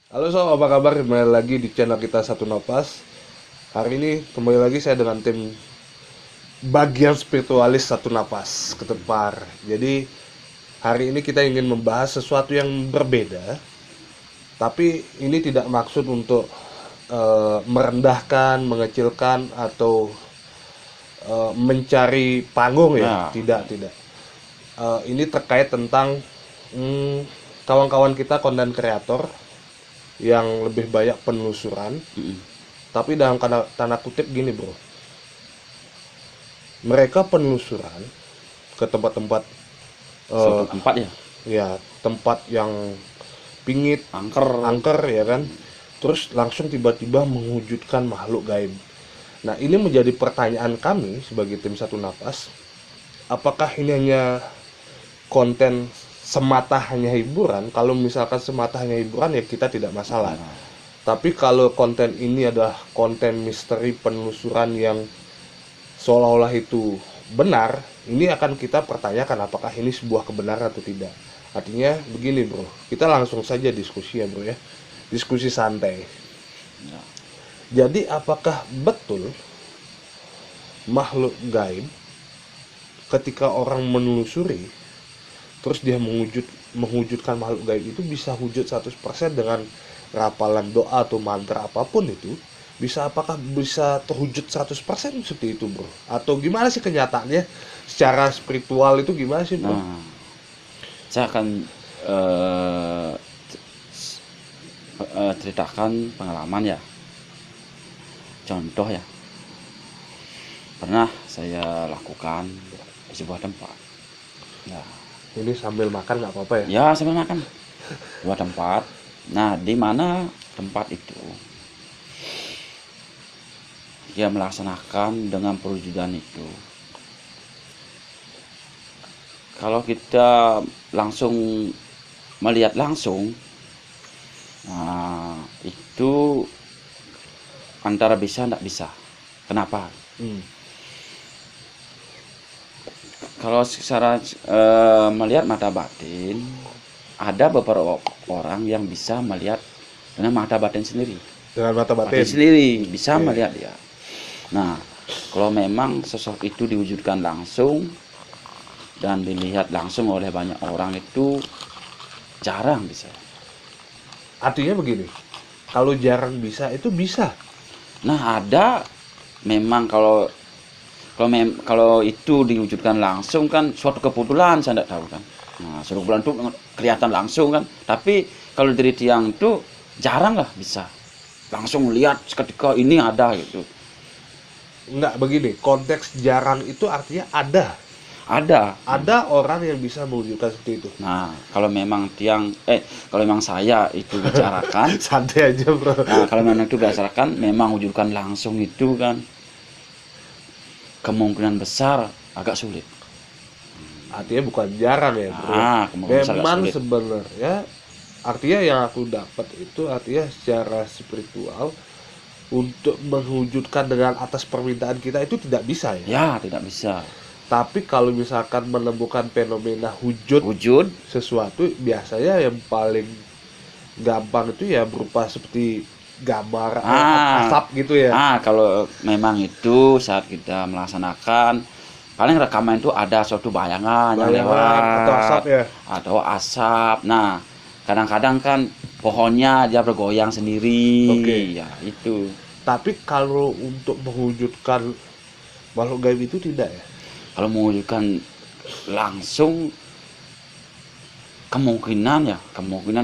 Halo sob, apa kabar? Kembali lagi di channel kita Satu Napas. Hari ini kembali lagi saya dengan tim bagian spiritualis Satu Napas Ketepar. Jadi hari ini kita ingin membahas sesuatu yang berbeda, tapi ini tidak maksud untuk merendahkan, mengecilkan atau mencari panggung ya. Nah, Tidak. Ini terkait tentang kawan-kawan kita konten kreator yang lebih banyak penelusuran. Tapi dalam tanda kutip gini bro, mereka penelusuran ke tempat-tempat suatu tempat ya, ya tempat yang pingit, angker ya kan, terus langsung tiba-tiba mewujudkan makhluk gaib. Nah ini menjadi pertanyaan kami sebagai tim Satu Napas, apakah ini hanya konten semata hanya hiburan? Kalau misalkan semata hanya hiburan ya kita tidak masalah. Tapi kalau konten ini adalah konten misteri penelusuran yang seolah-olah itu benar, ini akan kita pertanyakan apakah ini sebuah kebenaran atau tidak. Artinya begini bro, kita langsung saja diskusi ya bro ya, diskusi santai. Jadi apakah betul makhluk gaib ketika orang menelusuri terus dia mewujudkan makhluk gaib itu bisa wujud 100% dengan rapalan doa atau mantra apapun itu, apakah bisa terwujud 100% seperti itu bro? Atau gimana sih kenyataannya secara spiritual itu gimana sih bro? nah, saya akan ceritakan pengalaman ya. Contoh ya, pernah saya lakukan di sebuah tempat. Ya, Ini sambil makan nggak apa-apa ya? ya sambil makan. Sebuah tempat. Nah, di mana tempat itu dia melaksanakan dengan perwujudan itu. Kalau kita langsung melihat langsung, nah, itu antara bisa tidak bisa. Kenapa? Kalau secara melihat mata batin, ada beberapa orang yang bisa melihat dengan mata batin sendiri. Dengan mata batin Sendiri bisa melihat dia. Nah, kalau memang sosok itu diwujudkan langsung dan dilihat langsung oleh banyak orang itu jarang bisa. Artinya begini, kalau jarang bisa itu bisa. Nah, ada memang kalau itu diwujudkan langsung kan suatu kebetulan, saya tidak tahu kan. Nah, suatu kebetulan itu kelihatan langsung kan. Tapi kalau dari tiang itu jarang lah bisa langsung lihat seketika ini ada gitu. Enggak begini, konteks jarang itu artinya ada. Ada orang yang bisa mewujudkan seperti itu. Nah, kalau memang kalau memang saya itu bicarakan, Santai aja bro. nah, kalau memang itu bicarakan, memang wujudkan langsung itu kan kemungkinan besar agak sulit. Artinya bukan jarang ya bro. Kemungkinan besar agak Memang sulit. sebenarnya artinya yang aku dapat itu artinya secara spiritual untuk mewujudkan dengan atas permintaan kita itu tidak bisa ya. Ya, tidak bisa. Tapi kalau misalkan menemukan fenomena wujud sesuatu, biasanya yang paling gampang itu ya berupa seperti gambar asap gitu ya. Kalau memang itu saat kita melaksanakan, paling rekaman itu ada suatu bayangan yang lewat atau asap ya. atau asap. Nah, kadang-kadang kan pohonnya dia bergoyang sendiri. Oke. Ya, itu. Tapi kalau untuk mewujudkan makhluk gaib itu tidak ya. Kalau mewujudkan langsung kemungkinan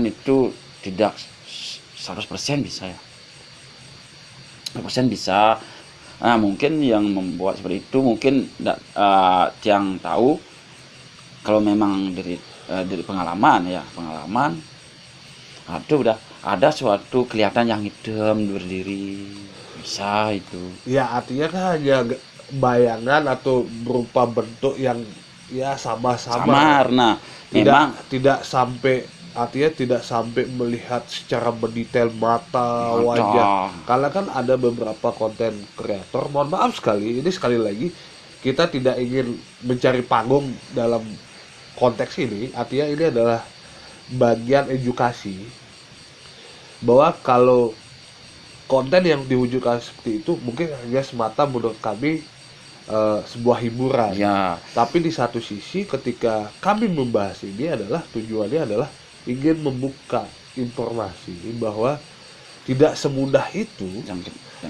itu tidak 100% bisa ya. 100% bisa. Nah, mungkin yang membuat seperti itu mungkin yang tahu kalau memang dari pengalaman itu udah ada suatu kelihatan yang hitam berdiri, bisa itu. Ya artinya kan hanya bayangan atau berupa bentuk yang ya sama-sama. Samar. Nah, memang tidak sampai, artinya tidak sampai melihat secara mendetail mata, wajah. Karena kan ada beberapa konten kreator, mohon maaf sekali, ini sekali lagi kita tidak ingin mencari panggung dalam konteks ini. Artinya ini adalah bagian edukasi bahwa kalau konten yang diwujudkan seperti itu mungkin hanya semata menurut kami sebuah hiburan. Ya, Tapi di satu sisi ketika kami membahas ini adalah tujuannya adalah ingin membuka informasi bahwa tidak semudah itu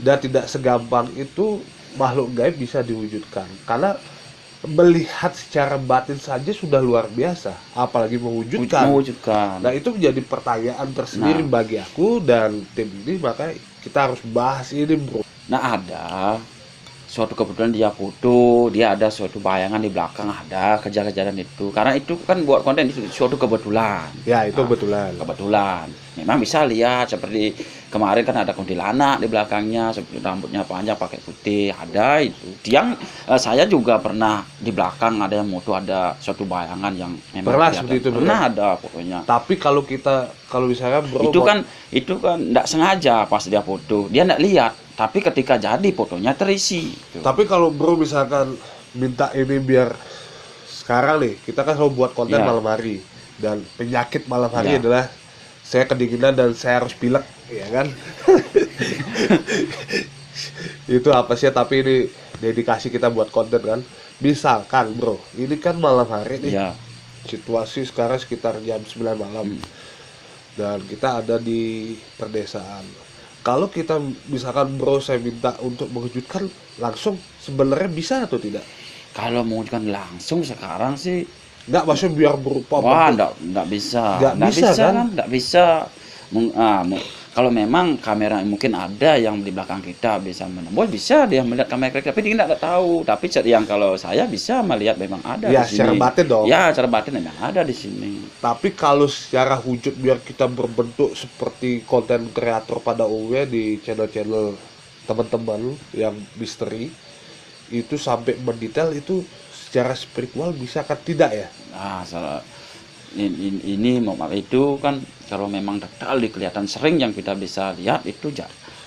dan tidak segampang itu makhluk gaib bisa diwujudkan. Karena melihat secara batin saja sudah luar biasa, apalagi mewujudkan. Nah, itu menjadi pertanyaan tersendiri bagi aku dan tim ini, makanya kita harus bahas ini, bro. Nah, ada suatu kebetulan dia foto, dia ada suatu bayangan di belakang, ada kejadian itu. Karena itu kan buat konten itu suatu kebetulan. Ya, itu kebetulan. Memang bisa lihat seperti kemarin kan ada kuntilanak di belakangnya, seperti rambutnya panjang pakai putih, ada itu. Saya juga pernah di belakang ada yang foto, ada suatu bayangan yang memang pernah seperti itu, pernah ada pokoknya. Tapi kalau misalnya bro, itu kan enggak sengaja pas dia foto, dia enggak lihat. Tapi ketika jadi fotonya terisi. Tapi kalau bro misalkan minta ini biar sekarang nih, kita kan selalu buat konten malam hari, dan penyakit malam hari adalah saya kedinginan dan saya harus pilek, ya kan? Itu apa sih? Tapi ini dedikasi kita buat konten kan. Misalkan bro, ini kan malam hari nih, situasi sekarang sekitar jam 9 malam, dan kita ada di perdesaan. Kalau kita misalkan bro saya minta untuk mengejutkan langsung, sebenarnya bisa atau tidak? Kalau mengejutkan langsung sekarang sih enggak, maksudnya biar berupa enggak bisa. Enggak bisa. Kalau memang kamera mungkin ada yang di belakang kita bisa menembus, bisa dia melihat kamera kita, tapi dia enggak tahu. Tapi yang kalau saya bisa melihat memang ada di sini. Secara batin dong. Ya, secara batin memang ada di sini. Tapi kalau secara wujud biar kita berbentuk seperti konten kreator pada umumnya di channel-channel teman-teman yang misteri, itu sampai mendetail itu secara spiritual bisa kan tidak ya? Nah, ini itu kan kalau memang detail kelihatan sering yang kita bisa lihat itu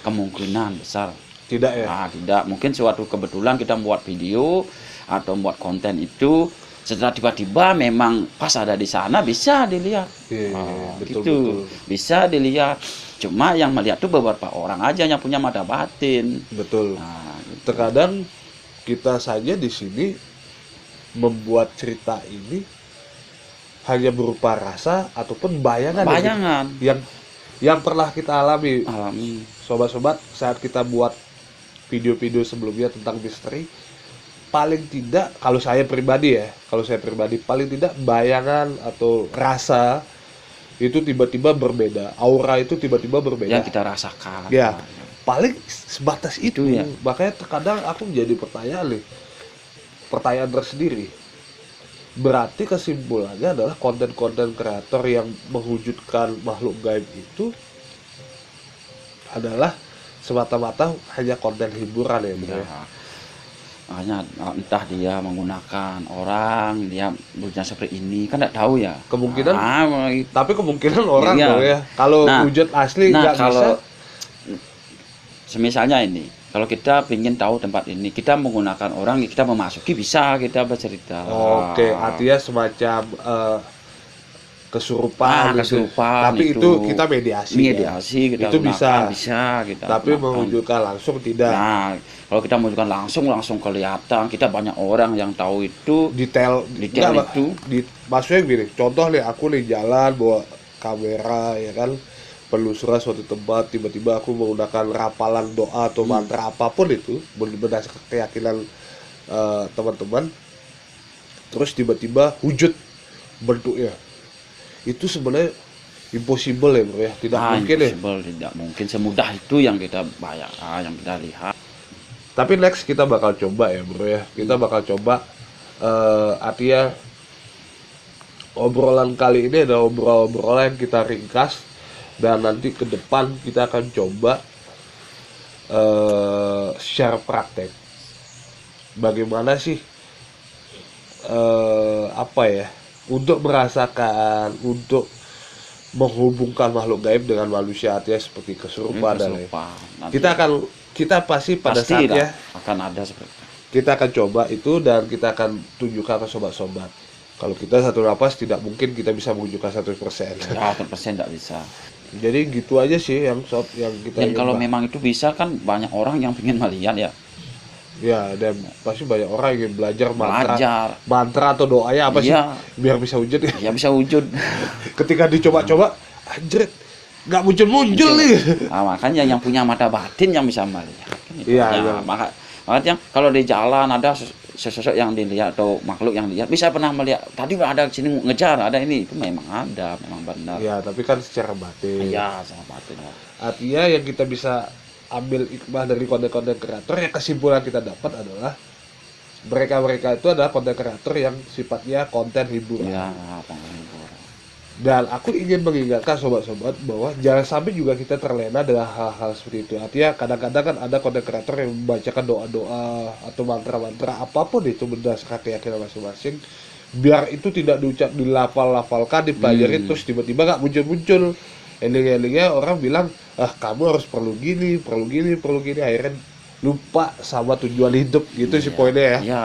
kemungkinan besar tidak ya? Nah, tidak, mungkin suatu kebetulan kita membuat video atau membuat konten itu setelah tiba-tiba memang pas ada di sana bisa dilihat. Betul. Bisa dilihat, cuma yang melihat itu beberapa orang aja yang punya mata batin. Betul. Terkadang kita saja di sini membuat cerita ini hanya berupa rasa ataupun bayangan yang pernah kita alami. Sobat-sobat, saat kita buat video-video sebelumnya tentang misteri, paling tidak kalau saya pribadi paling tidak bayangan atau rasa itu tiba-tiba berbeda, aura itu tiba-tiba berbeda yang kita rasakan. Ya, paling sebatas itu ya. Makanya terkadang aku menjadi pertanyaan tersendiri. Berarti kesimpulannya adalah konten-konten kreator yang mewujudkan makhluk gaib itu adalah semata-mata hanya konten hiburan ya, bro. Hanya entah dia menggunakan orang, dia wujudnya seperti ini, kan tidak tahu ya. Kemungkinan, tapi kemungkinan orang ya. Kalau wujud asli nggak bisa. Semisalnya ini, kalau kita ingin tahu tempat ini, kita menggunakan orang, kita memasuki, bisa kita bercerita. Oke, artinya semacam kesurupan. Tapi itu kita mediasi. Kita itu bisa kita. Tapi mewujudkan langsung tidak. Nah, kalau kita mewujudkan langsung kelihatan, kita banyak orang yang tahu itu detail itu. Maksudnya gini, contoh nih, aku nih jalan bawa kamera ya kan, penelusuran suatu tempat, tiba-tiba aku menggunakan rapalan doa atau mantra apapun itu berdasarkan keyakinan teman-teman, terus tiba-tiba wujud bentuknya, itu sebenarnya impossible ya bro ya, tidak mungkin ya. Tidak mungkin semudah itu yang kita bayangkan, yang kita lihat. Tapi next kita bakal coba ya bro ya, kita bakal coba artinya obrolan kali ini ada obrolan yang kita ringkas. Dan nanti ke depan kita akan coba share praktek bagaimana sih untuk merasakan, untuk menghubungkan makhluk gaib dengan manusia, artinya seperti kesurupan dan lain. Kita pasti pada saatnya akan ada seperti itu. Kita akan coba itu dan kita akan tunjukkan ke sobat-sobat. Kalau kita satu napas tidak mungkin kita bisa menunjukkan 100%. Ya, 100% tidak bisa. Jadi gitu aja sih yang sob yang kita Dan ingin kalau bahas. memang itu bisa kan banyak orang yang pengen melihat ya, Ya, dan pasti banyak orang yang ingin belajar belajar. mantra atau doanya apa sih Iya, biar bisa wujud ya. ya bisa wujud. Ketika dicoba-coba, anjir, nggak muncul-muncul nih. Nah, makanya yang punya mata batin yang bisa melihat. Kan itu. Iya, Ya, iya. makanya kalau di jalan ada sesosok yang dilihat atau makhluk yang dilihat bisa pernah melihat. Tadi ada sini ngejar, ada ini, itu memang ada, memang benar. Ya, tapi kan secara batin. Iya, sama batin. Artinya yang kita bisa ambil hikmah dari konten-konten kreator, yang kesimpulan kita dapat adalah mereka itu adalah konten kreator yang sifatnya konten hiburan. Iya, penghibur. Dan aku ingin mengingatkan sobat-sobat bahwa jangan sampai juga kita terlena dengan hal-hal seperti itu. Artinya kadang-kadang kan ada konten kreator yang membacakan doa-doa atau mantra-mantra apapun itu berdasarkan keyakinan masing-masing. Biar itu tidak diucap, dilafal-lafalkan, dipelajari terus tiba-tiba nggak muncul-muncul. Ending-endingnya orang bilang, kamu harus perlu gini, akhirnya lupa sama tujuan hidup gitu sih poinnya ya. Iya,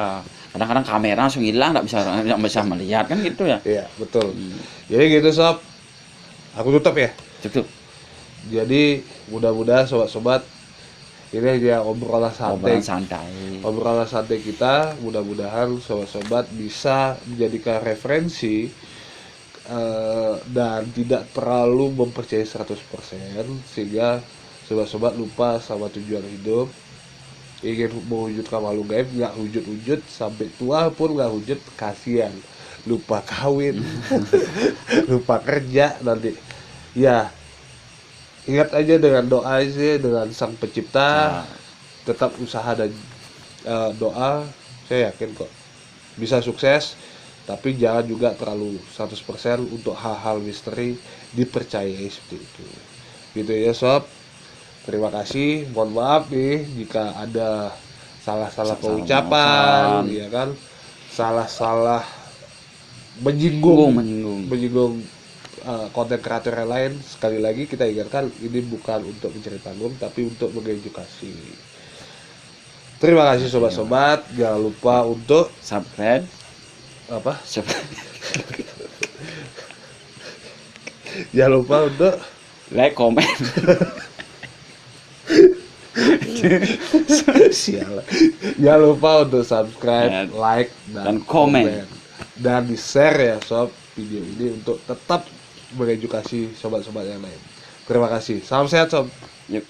kadang-kadang kamera langsung hilang, nggak bisa melihat kan gitu ya. Iya, betul. Jadi gitu sob. Aku tutup ya. Cukup. Jadi mudah-mudahan sobat-sobat ini dia obrolan Obrolan santai. santai. Obrolan santai kita mudah-mudahan sobat-sobat bisa menjadikan referensi dan tidak terlalu mempercayai 100% sehingga sobat-sobat lupa sama tujuan hidup. Ingin mewujudkan makhluk gaib nggak wujud-wujud, sampai tua pun nggak wujud, kasihan, lupa kawin lupa kerja nanti ya. Ingat aja dengan doa sih, dengan sang pencipta, tetap usaha dan doa, saya yakin kok bisa sukses. Tapi jangan juga terlalu 100% untuk hal-hal misteri dipercayai seperti itu gitu ya sob. Terima kasih, mohon maaf nih jika ada salah-salah pengucapan, ya kan, salah-salah menyinggung konten kreator yang lain. Sekali lagi kita ingatkan ini bukan untuk mencari panggung tapi untuk mengedukasi. Terima kasih sobat-sobat, jangan lupa untuk Subscribe. Jangan lupa untuk Like, komen. sialan. Jangan lupa untuk subscribe, like, dan komen. Dan di-share ya sob video ini untuk tetap mengedukasi sobat-sobat yang lain. Terima kasih. Salam sehat sob. Yuk.